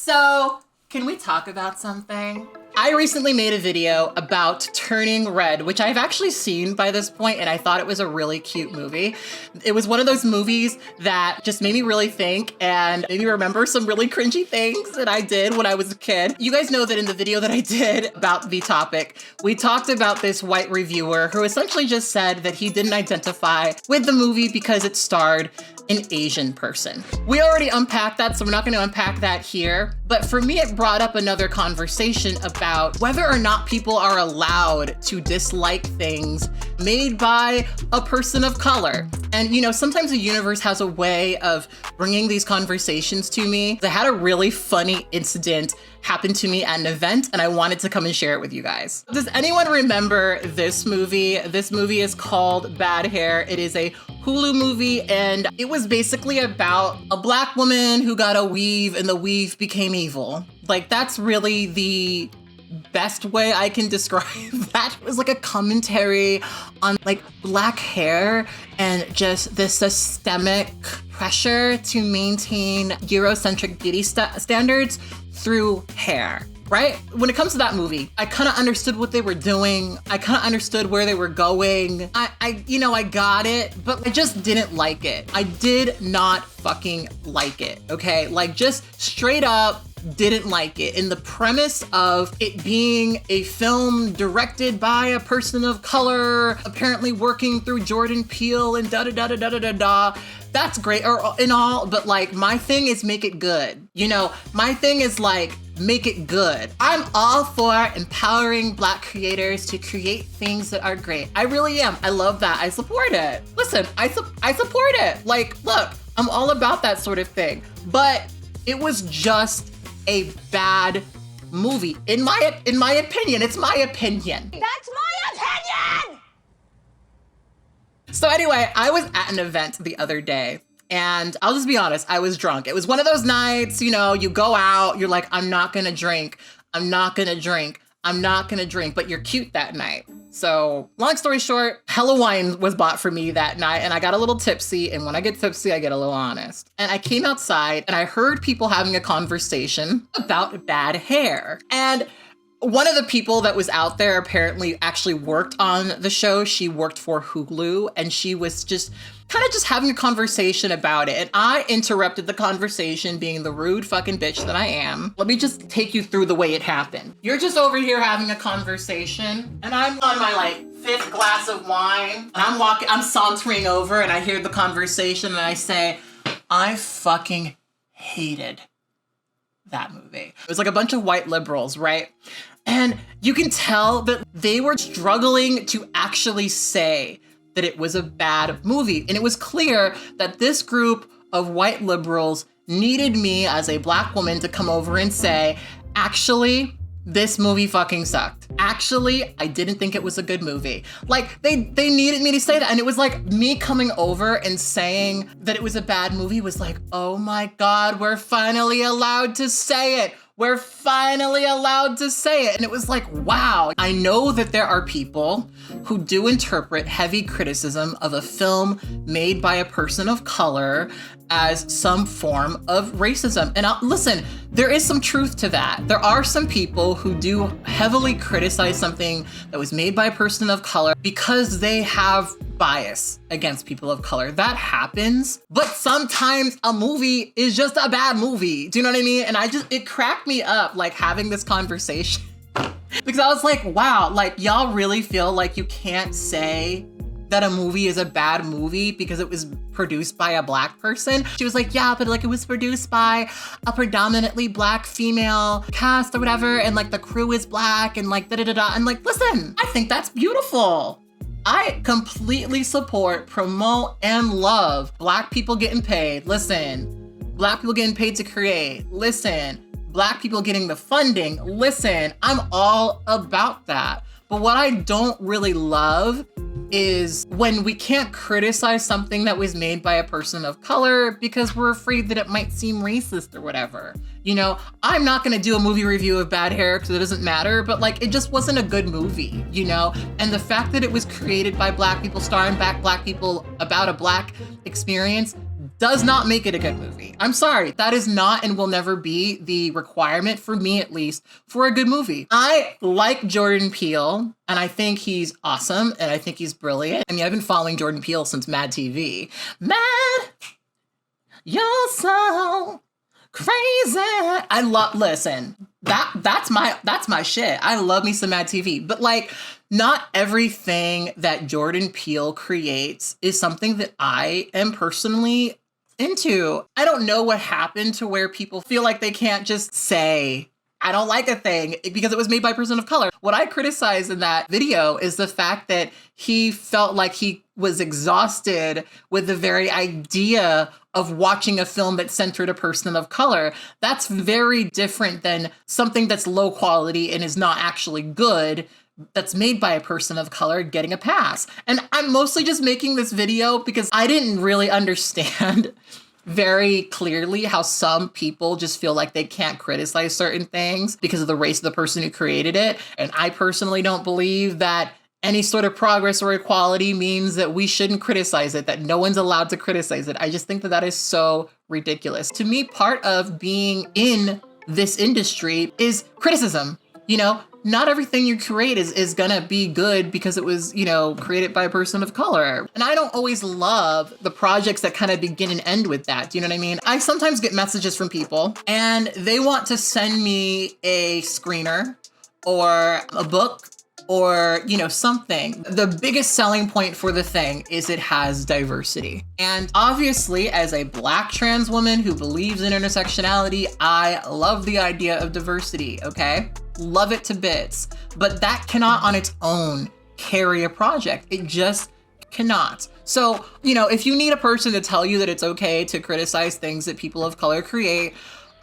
So, can we talk about something? I recently made a video about Turning Red, which I've actually seen by this point, and I thought it was a really cute movie. It was one of those movies that just made me really think and made me remember some really cringy things that I did when I was a kid. You guys know that in the video that I did about the topic, we talked about this white reviewer who essentially just said that he didn't identify with the movie because it starred an Asian person. We already unpacked that, so we're not going to unpack that here. But for me, it brought up another conversation about whether or not people are allowed to dislike things made by a person of color. And you know, sometimes the universe has a way of bringing these conversations to me. I had a really funny incident happen to me at an event, and I wanted to come and share it with you guys. Does anyone remember this movie? This movie is called Bad Hair. It is a Hulu movie, and it was basically about a Black woman who got a weave and the weave became evil. Like, that's really the best way I can describe that. It was like a commentary on like Black hair and just the systemic pressure to maintain Eurocentric beauty standards through hair. Right? When it comes to that movie, I kind of understood what they were doing. I kind of understood where they were going. I got it, but I just didn't like it. I did not fucking like it, okay? Like, just straight up didn't like it. And the premise of it being a film directed by a person of color, apparently working through Jordan Peele and da-da-da-da-da-da-da, that's great and all, but like, my thing is make it good. You know, my thing is like, make it good. I'm all for empowering Black creators to create things that are great. I really am. I love that. I support it. Listen, I support it. Like, look, I'm all about that sort of thing. But it was just a bad movie. In my opinion. It's my opinion. That's my opinion! So anyway, I was at an event the other day, and I'll just be honest, I was drunk. It was one of those nights, you know, you go out, you're like, I'm not gonna drink, I'm not gonna drink, I'm not gonna drink, but you're cute that night. So long story short, hella wine was bought for me that night, and I got a little tipsy, and when I get tipsy, I get a little honest. And I came outside and I heard people having a conversation about bad hair. And one of the people that was out there apparently actually worked on the show. She worked for Hulu, and she was just kind of just having a conversation about it. And I interrupted the conversation, being the rude fucking bitch that I am. Let me just take you through the way it happened. You're just over here having a conversation, and I'm on my like 5th glass of wine, and I'm sauntering over, and I hear the conversation, and I say, I fucking hated that movie. It was like a bunch of white liberals, right? And you can tell that they were struggling to actually say that it was a bad movie. And it was clear that this group of white liberals needed me as a Black woman to come over and say, actually, this movie fucking sucked. Actually, I didn't think it was a good movie. Like, they needed me to say that. And it was like me coming over and saying that it was a bad movie was like, oh my God, we're finally allowed to say it. We're finally allowed to say it. And it was like, wow. I know that there are people who do interpret heavy criticism of a film made by a person of color as some form of racism. And listen, there is some truth to that. There are some people who do heavily criticize something that was made by a person of color because they have bias against people of color. That happens, but sometimes a movie is just a bad movie. Do you know what I mean? And it cracked me up, like, having this conversation because I was like, wow, like, y'all really feel like you can't say that a movie is a bad movie because it was produced by a Black person. She was like, yeah, but like, it was produced by a predominantly Black female cast or whatever, and like the crew is Black and like da-da-da-da. And like, listen, I think that's beautiful. I completely support, promote, and love Black people getting paid. Listen, Black people getting paid to create. Listen, Black people getting the funding. Listen, I'm all about that. But what I don't really love is when we can't criticize something that was made by a person of color because we're afraid that it might seem racist or whatever. You know, I'm not gonna do a movie review of Bad Hair because it doesn't matter, but like, it just wasn't a good movie, you know? And the fact that it was created by Black people, starring Black people, about a Black experience, does not make it a good movie. I'm sorry. That is not and will never be the requirement, for me at least, for a good movie. I like Jordan Peele, and I think he's awesome, and I think he's brilliant. I mean, I've been following Jordan Peele since Mad TV. Mad, you're so crazy. Listen, that's my shit. I love me some Mad TV, but like, not everything that Jordan Peele creates is something that I am personally into. I don't know what happened to where people feel like they can't just say, I don't like a thing because it was made by a person of color. What I criticize in that video is the fact that he felt like he was exhausted with the very idea of watching a film that centered a person of color. That's very different than something that's low quality and is not actually good, that's made by a person of color getting a pass. And I'm mostly just making this video because I didn't really understand very clearly how some people just feel like they can't criticize certain things because of the race of the person who created it. And I personally don't believe that any sort of progress or equality means that we shouldn't criticize it, that no one's allowed to criticize it. I just think that that is so ridiculous. To me, part of being in this industry is criticism. You know, not everything you create is gonna be good because it was, you know, created by a person of color. And I don't always love the projects that kind of begin and end with that. Do you know what I mean? I sometimes get messages from people and they want to send me a screener or a book or, you know, something. The biggest selling point for the thing is it has diversity. And obviously, as a Black trans woman who believes in intersectionality, I love the idea of diversity, okay? Love it to bits. But that cannot on its own carry a project. It just cannot. So, you know, if you need a person to tell you that it's okay to criticize things that people of color create,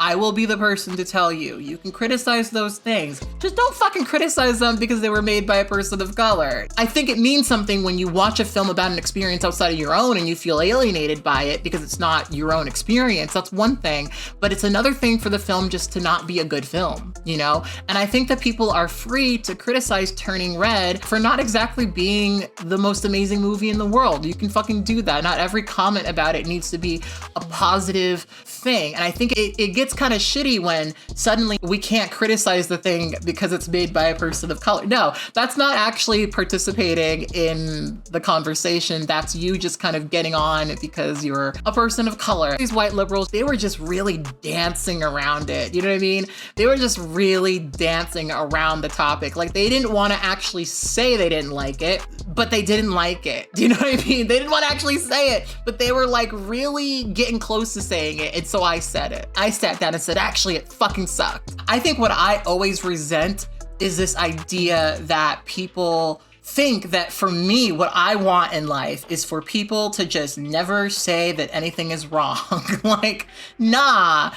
I will be the person to tell you. You can criticize those things. Just don't fucking criticize them because they were made by a person of color. I think it means something when you watch a film about an experience outside of your own and you feel alienated by it because it's not your own experience. That's one thing. But it's another thing for the film just to not be a good film, you know? And I think that people are free to criticize Turning Red for not exactly being the most amazing movie in the world. You can fucking do that. Not every comment about it needs to be a positive thing. And I think it gets kind of shitty when suddenly we can't criticize the thing because it's made by a person of color. No, that's not actually participating in the conversation. That's you just kind of getting on because you're a person of color. These white liberals, they were just really dancing around it. You know what I mean? They were just really dancing around the topic. Like they didn't want to actually say they didn't like it, but they didn't like it. Do you know what I mean? They didn't want to actually say it, but they were like really getting close to saying it. And so I said it. I sat down and said, actually, it fucking sucked. I think what I always resent is this idea that people think that for me, what I want in life is for people to just never say that anything is wrong. Like, nah.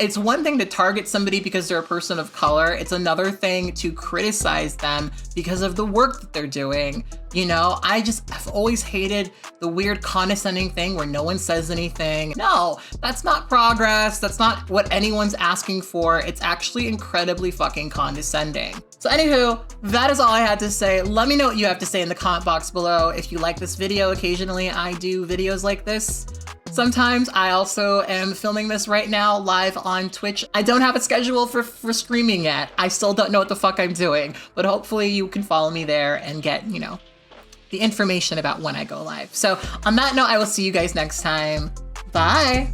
It's one thing to target somebody because they're a person of color. It's another thing to criticize them because of the work that they're doing. You know, I've always hated the weird condescending thing where no one says anything. No, that's not progress. That's not what anyone's asking for. It's actually incredibly fucking condescending. So anywho, that is all I had to say. Let me know what you have to say in the comment box below. If you like this video, occasionally I do videos like this. Sometimes I also am filming this right now live on Twitch. I don't have a schedule for streaming yet. I still don't know what the fuck I'm doing, but hopefully you can follow me there and get, you know, the information about when I go live. So on that note, I will see you guys next time. Bye.